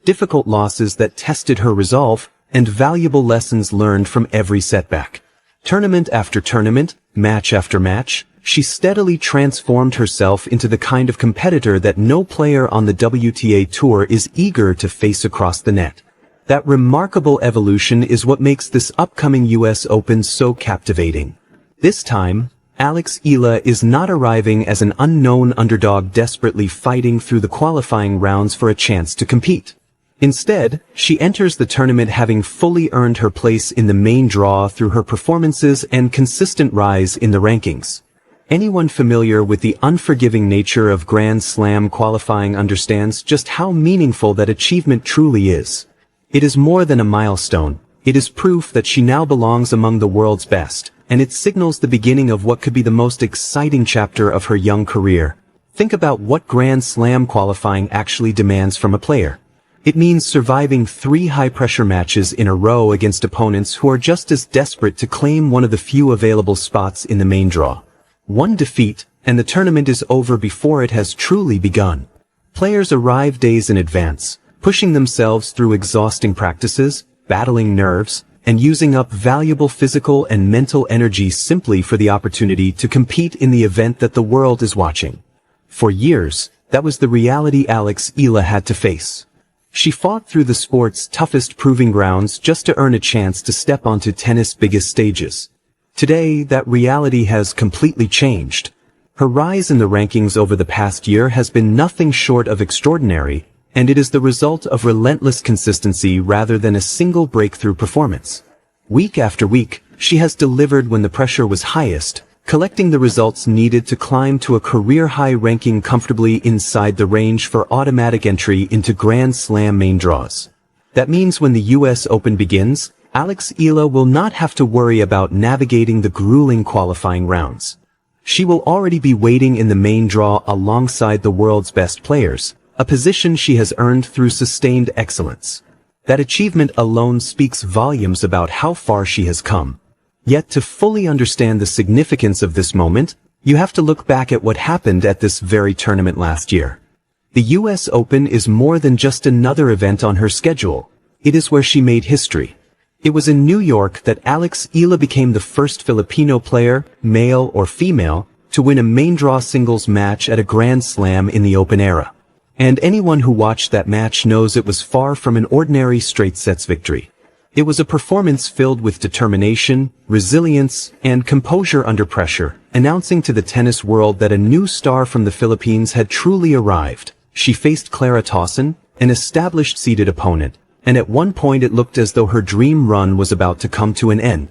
difficult losses that tested her resolve, and valuable lessons learned from every setback. Tournament after tournament, match after match, she steadily transformed herself into the kind of competitor that no player on the WTA Tour is eager to face across the net. That remarkable evolution is what makes this upcoming US Open so captivating. This time, Alex Eala is not arriving as an unknown underdog desperately fighting through the qualifying rounds for a chance to compete. Instead, she enters the tournament having fully earned her place in the main draw through her performances and consistent rise in the rankings. Anyone familiar with the unforgiving nature of Grand Slam qualifying understands just how meaningful that achievement truly is. It is more than a milestone. It is proof that she now belongs among the world's best, and it signals the beginning of what could be the most exciting chapter of her young career. Think about what Grand Slam qualifying actually demands from a player. It means surviving 3 high-pressure matches in a row against opponents who are just as desperate to claim one of the few available spots in the main draw. One defeat, and the tournament is over before it has truly begun. Players arrive days in advance, pushing themselves through exhausting practices, battling nerves, and using up valuable physical and mental energy simply for the opportunity to compete in the event that the world is watching. For years, that was the reality Alex Eala had to face. She fought through the sport's toughest proving grounds just to earn a chance to step onto tennis' biggest stages. Today, that reality has completely changed. Her rise in the rankings over the past year has been nothing short of extraordinary, and it is the result of relentless consistency rather than a single breakthrough performance. Week after week, she has delivered when the pressure was highest, collecting the results needed to climb to a career-high ranking comfortably inside the range for automatic entry into Grand Slam main draws. That means when the US Open begins, Alex Eala will not have to worry about navigating the grueling qualifying rounds. She will already be waiting in the main draw alongside the world's best players, a position she has earned through sustained excellence. That achievement alone speaks volumes about how far she has come. Yet to fully understand the significance of this moment, you have to look back at what happened at this very tournament last year. The US Open is more than just another event on her schedule. It is where she made history. It was in New York that Alex Eala became the first Filipino player, male or female, to win a main draw singles match at a Grand Slam in the Open era. And anyone who watched that match knows it was far from an ordinary straight sets victory. It was a performance filled with determination, resilience, and composure under pressure, announcing to the tennis world that a new star from the Philippines had truly arrived. She faced Clara Tauson, an established seeded opponent, and at one point it looked as though her dream run was about to come to an end.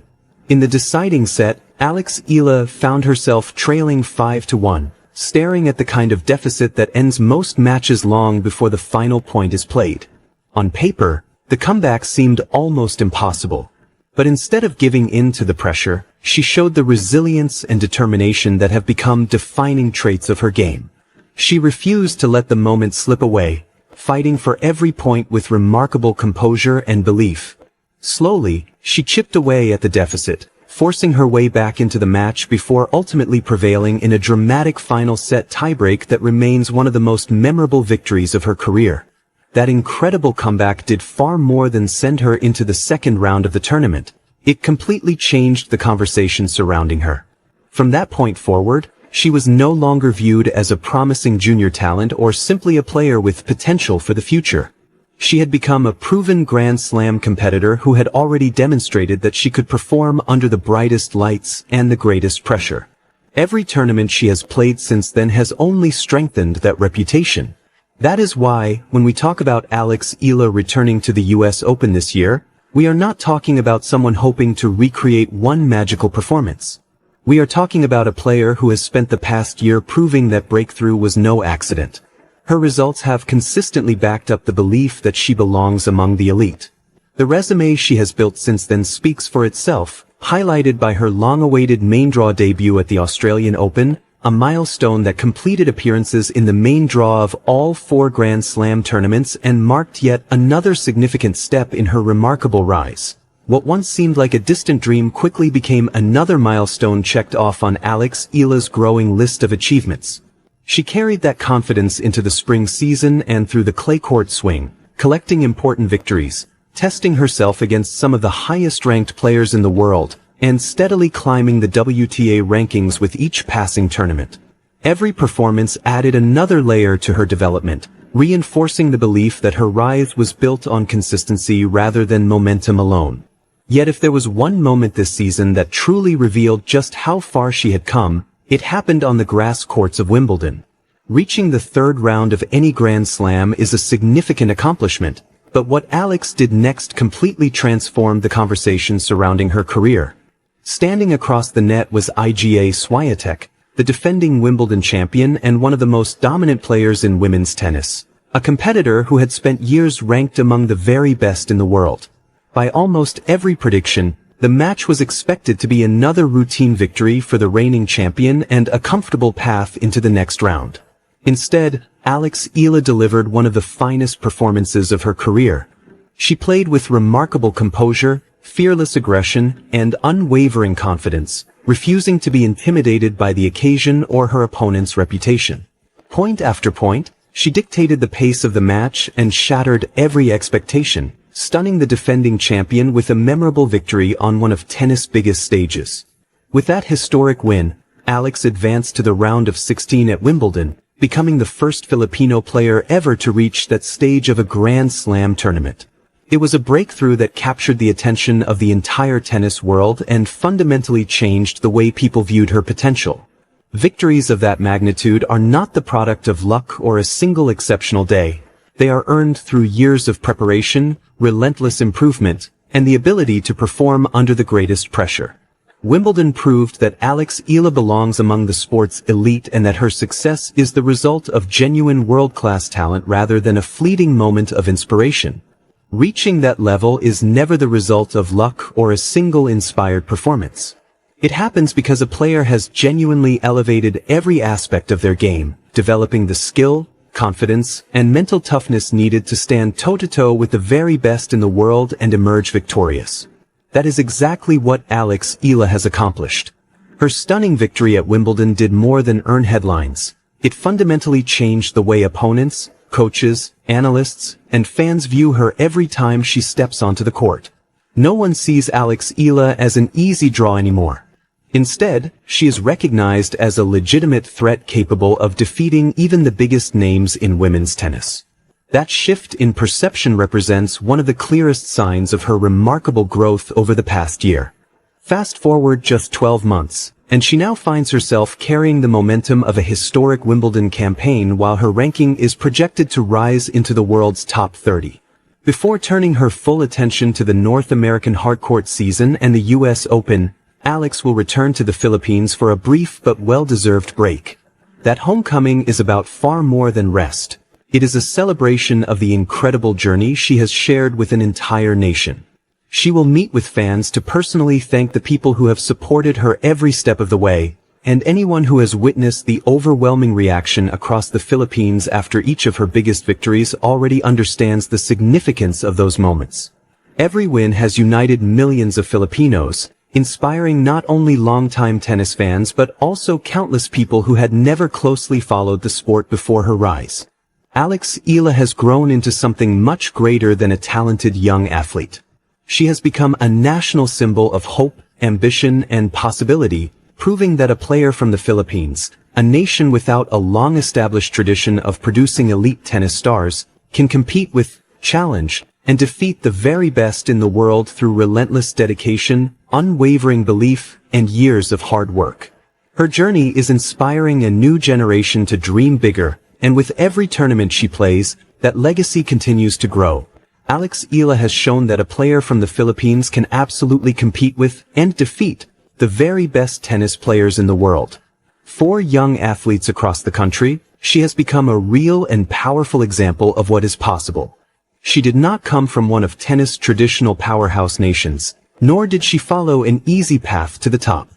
In the deciding set, Alex Eala found herself trailing 5-1, staring at the kind of deficit that ends most matches long before the final point is played. On paper, the comeback seemed almost impossible. But instead of giving in to the pressure, she showed the resilience and determination that have become defining traits of her game. She refused to let the moment slip away, fighting for every point with remarkable composure and belief. Slowly, she chipped away at the deficit, forcing her way back into the match before ultimately prevailing in a dramatic final set tiebreak that remains one of the most memorable victories of her career. That incredible comeback did far more than send her into the second round of the tournament. It completely changed the conversation surrounding her. From that point forward, she was no longer viewed as a promising junior talent or simply a player with potential for the future. She had become a proven Grand Slam competitor who had already demonstrated that she could perform under the brightest lights and the greatest pressure. Every tournament she has played since then has only strengthened that reputation. That is why, when we talk about Alex Eala returning to the US Open this year, we are not talking about someone hoping to recreate one magical performance. We are talking about a player who has spent the past year proving that breakthrough was no accident. Her results have consistently backed up the belief that she belongs among the elite. The resume she has built since then speaks for itself, highlighted by her long-awaited main draw debut at the Australian Open, a milestone that completed appearances in the main draw of all 4 Grand Slam tournaments and marked yet another significant step in her remarkable rise. What once seemed like a distant dream quickly became another milestone checked off on Alex Eala's growing list of achievements. She carried that confidence into the spring season and through the clay court swing, collecting important victories, testing herself against some of the highest-ranked players in the world, and steadily climbing the WTA rankings with each passing tournament. Every performance added another layer to her development, reinforcing the belief that her rise was built on consistency rather than momentum alone. Yet if there was one moment this season that truly revealed just how far she had come, it happened on the grass courts of Wimbledon. Reaching the third round of any Grand Slam is a significant accomplishment, but what Alex did next completely transformed the conversation surrounding her career. Standing across the net was Iga Swiatek, the defending Wimbledon champion and one of the most dominant players in women's tennis, a competitor who had spent years ranked among the very best in the world. By almost every prediction, the match was expected to be another routine victory for the reigning champion and a comfortable path into the next round. Instead, Alex Eala delivered one of the finest performances of her career. She played with remarkable composure, fearless aggression, and unwavering confidence, refusing to be intimidated by the occasion or her opponent's reputation. Point after point, she dictated the pace of the match and shattered every expectation, stunning the defending champion with a memorable victory on one of tennis' biggest stages. With that historic win, Alex advanced to the round of 16 at Wimbledon, becoming the first Filipino player ever to reach that stage of a Grand Slam tournament. It was a breakthrough that captured the attention of the entire tennis world and fundamentally changed the way people viewed her potential. Victories of that magnitude are not the product of luck or a single exceptional day. They are earned through years of preparation, relentless improvement, and the ability to perform under the greatest pressure. Wimbledon proved that Alex Eala belongs among the sport's elite and that her success is the result of genuine world-class talent rather than a fleeting moment of inspiration. Reaching that level is never the result of luck or a single inspired performance. It happens because a player has genuinely elevated every aspect of their game, developing the skill, confidence, and mental toughness needed to stand toe-to-toe with the very best in the world and emerge victorious. That is exactly what Alex Eala has accomplished. Her stunning victory at Wimbledon did more than earn headlines. It fundamentally changed the way opponents, coaches, analysts, and fans view her every time she steps onto the court. No one sees Alex Eala as an easy draw anymore. Instead, she is recognized as a legitimate threat capable of defeating even the biggest names in women's tennis. That shift in perception represents one of the clearest signs of her remarkable growth over the past year. Fast forward just 12 months, and she now finds herself carrying the momentum of a historic Wimbledon campaign while her ranking is projected to rise into the world's top 30. Before turning her full attention to the North American hardcourt season and the US Open, Alex will return to the Philippines for a brief but well-deserved break. That homecoming is about far more than rest. It is a celebration of the incredible journey she has shared with an entire nation. She will meet with fans to personally thank the people who have supported her every step of the way, and anyone who has witnessed the overwhelming reaction across the Philippines after each of her biggest victories already understands the significance of those moments. Every win has united millions of Filipinos, inspiring not only longtime tennis fans but also countless people who had never closely followed the sport before her rise. Alex Eala has grown into something much greater than a talented young athlete. She has become a national symbol of hope, ambition, and possibility, proving that a player from the Philippines, a nation without a long-established tradition of producing elite tennis stars, can compete with, challenge, and defeat the very best in the world through relentless dedication, unwavering belief, and years of hard work. Her journey is inspiring a new generation to dream bigger, and with every tournament she plays, that legacy continues to grow. Alex Eala has shown that a player from the Philippines can absolutely compete with and defeat the very best tennis players in the world. For young athletes across the country, she has become a real and powerful example of what is possible. She did not come from one of tennis' traditional powerhouse nations, nor did she follow an easy path to the top.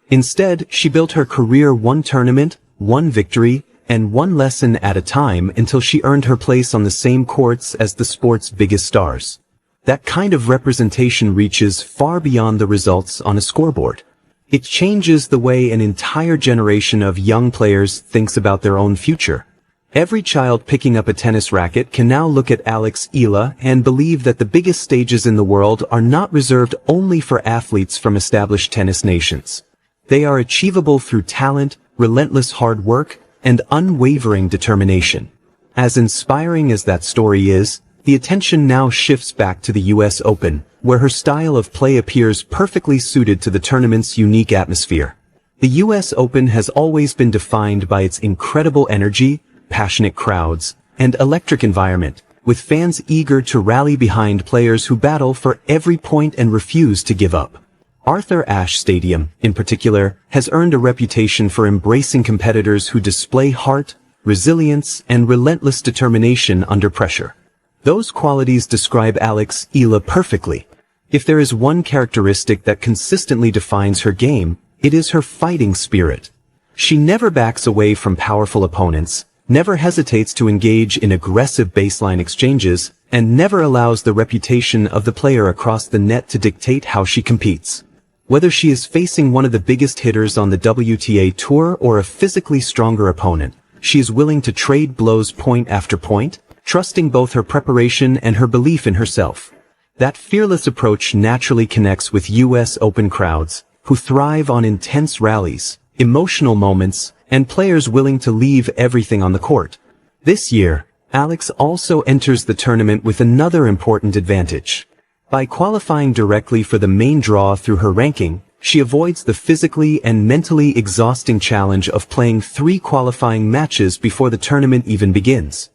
Instead, she built her career one tournament, one victory, and one lesson at a time until she earned her place on the same courts as the sport's biggest stars. That kind of representation reaches far beyond the results on a scoreboard. It changes the way an entire generation of young players thinks about their own future. Every child picking up a tennis racket can now look at Alex Eala and believe that the biggest stages in the world are not reserved only for athletes from established tennis nations. They are achievable through talent, relentless hard work, and unwavering determination. As inspiring as that story is, the attention now shifts back to the US Open, where her style of play appears perfectly suited to the tournament's unique atmosphere. The US Open has always been defined by its incredible energy, passionate crowds, and electric environment, with fans eager to rally behind players who battle for every point and refuse to give up. Arthur Ashe Stadium, in particular, has earned a reputation for embracing competitors who display heart, resilience, and relentless determination under pressure. Those qualities describe Alex Eala perfectly. If there is one characteristic that consistently defines her game, it is her fighting spirit. She never backs away from powerful opponents, never hesitates to engage in aggressive baseline exchanges, and never allows the reputation of the player across the net to dictate how she competes. Whether she is facing one of the biggest hitters on the WTA Tour or a physically stronger opponent, she is willing to trade blows point after point, trusting both her preparation and her belief in herself. That fearless approach naturally connects with US Open crowds, who thrive on intense rallies, emotional moments, and players willing to leave everything on the court. This year, Alex also enters the tournament with another important advantage. By qualifying directly for the main draw through her ranking, she avoids the physically and mentally exhausting challenge of playing 3 qualifying matches before the tournament even begins.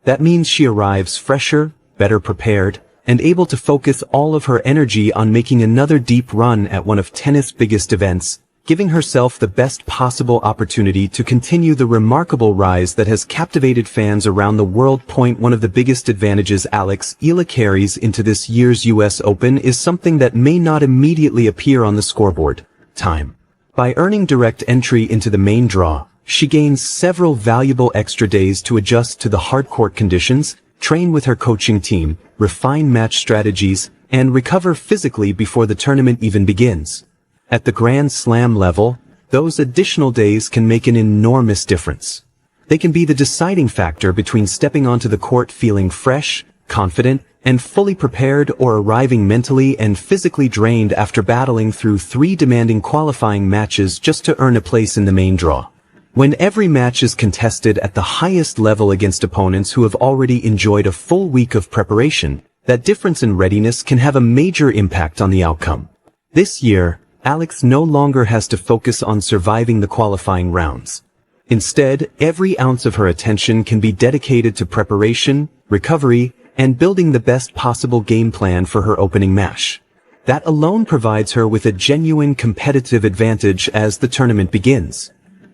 That means she arrives fresher, better prepared, and able to focus all of her energy on making another deep run at one of tennis' biggest events, giving herself the best possible opportunity to continue the remarkable rise that has captivated fans around the world. One of the biggest advantages Alex Eala carries into this year's US Open is something that may not immediately appear on the scoreboard: time. By earning direct entry into the main draw, she gains several valuable extra days to adjust to the hard court conditions, train with her coaching team, refine match strategies, and recover physically before the tournament even begins. At the Grand Slam level, those additional days can make an enormous difference. They can be the deciding factor between stepping onto the court feeling fresh, confident, and fully prepared, or arriving mentally and physically drained after battling through 3 demanding qualifying matches just to earn a place in the main draw. When every match is contested at the highest level against opponents who have already enjoyed a full week of preparation, that difference in readiness can have a major impact on the outcome. This year, Alex no longer has to focus on surviving the qualifying rounds. Instead, every ounce of her attention can be dedicated to preparation, recovery, and building the best possible game plan for her opening match. That alone provides her with a genuine competitive advantage as the tournament begins.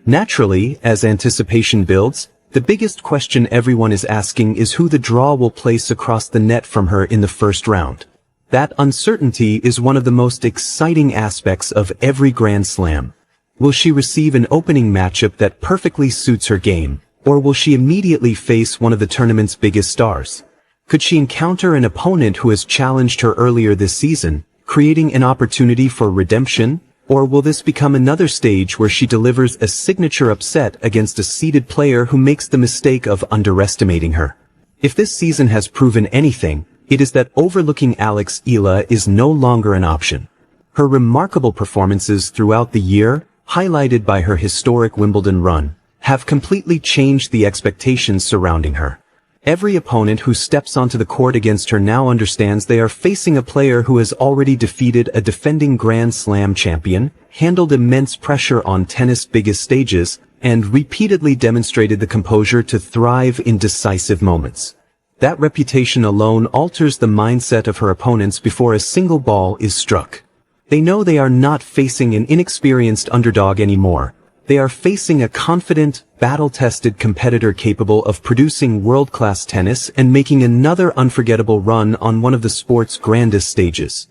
Naturally, as anticipation builds, the biggest question everyone is asking is who the draw will place across the net from her in the first round. That uncertainty is one of the most exciting aspects of every Grand Slam. Will she receive an opening matchup that perfectly suits her game, or will she immediately face one of the tournament's biggest stars? Could she encounter an opponent who has challenged her earlier this season, creating an opportunity for redemption? Or will this become another stage where she delivers a signature upset against a seeded player who makes the mistake of underestimating her? If this season has proven anything, it is that overlooking Alex Eala is no longer an option. Her remarkable performances throughout the year, highlighted by her historic Wimbledon run, have completely changed the expectations surrounding her. Every opponent who steps onto the court against her now understands they are facing a player who has already defeated a defending Grand Slam champion, handled immense pressure on tennis' biggest stages, and repeatedly demonstrated the composure to thrive in decisive moments. That reputation alone alters the mindset of her opponents before a single ball is struck. They know they are not facing an inexperienced underdog anymore. They are facing a confident, battle-tested competitor capable of producing world-class tennis and making another unforgettable run on one of the sport's grandest stages.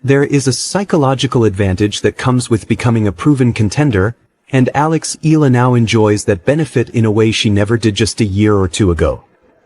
There is a psychological advantage that comes with becoming a proven contender, and Alex Eala now enjoys that benefit in a way she never did just a year or 2 ago.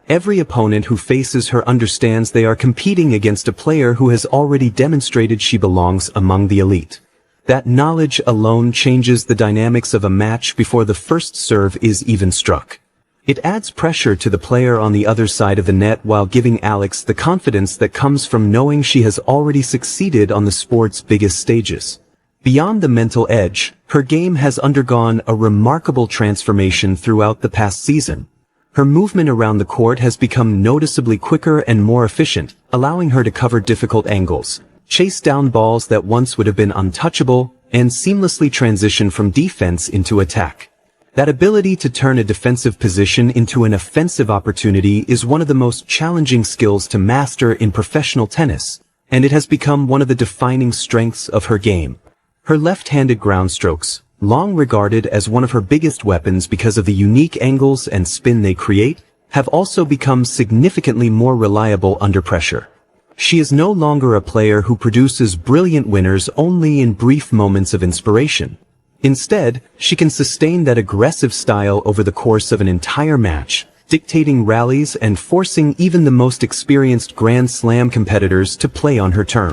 Every opponent who faces her understands they are competing against a player who has already demonstrated she belongs among the elite. That knowledge alone changes the dynamics of a match before the first serve is even struck. It adds pressure to the player on the other side of the net while giving Alex the confidence that comes from knowing she has already succeeded on the sport's biggest stages. Beyond the mental edge, her game has undergone a remarkable transformation throughout the past season. Her movement around the court has become noticeably quicker and more efficient, allowing her to cover difficult angles, chase down balls that once would have been untouchable, and seamlessly transition from defense into attack. That ability to turn a defensive position into an offensive opportunity is one of the most challenging skills to master in professional tennis, and it has become one of the defining strengths of her game. Her left-handed ground strokes, long regarded as one of her biggest weapons because of the unique angles and spin they create, have also become significantly more reliable under pressure. She is no longer a player who produces brilliant winners only in brief moments of inspiration. Instead, she can sustain that aggressive style over the course of an entire match, dictating rallies and forcing even the most experienced Grand Slam competitors to play on her terms.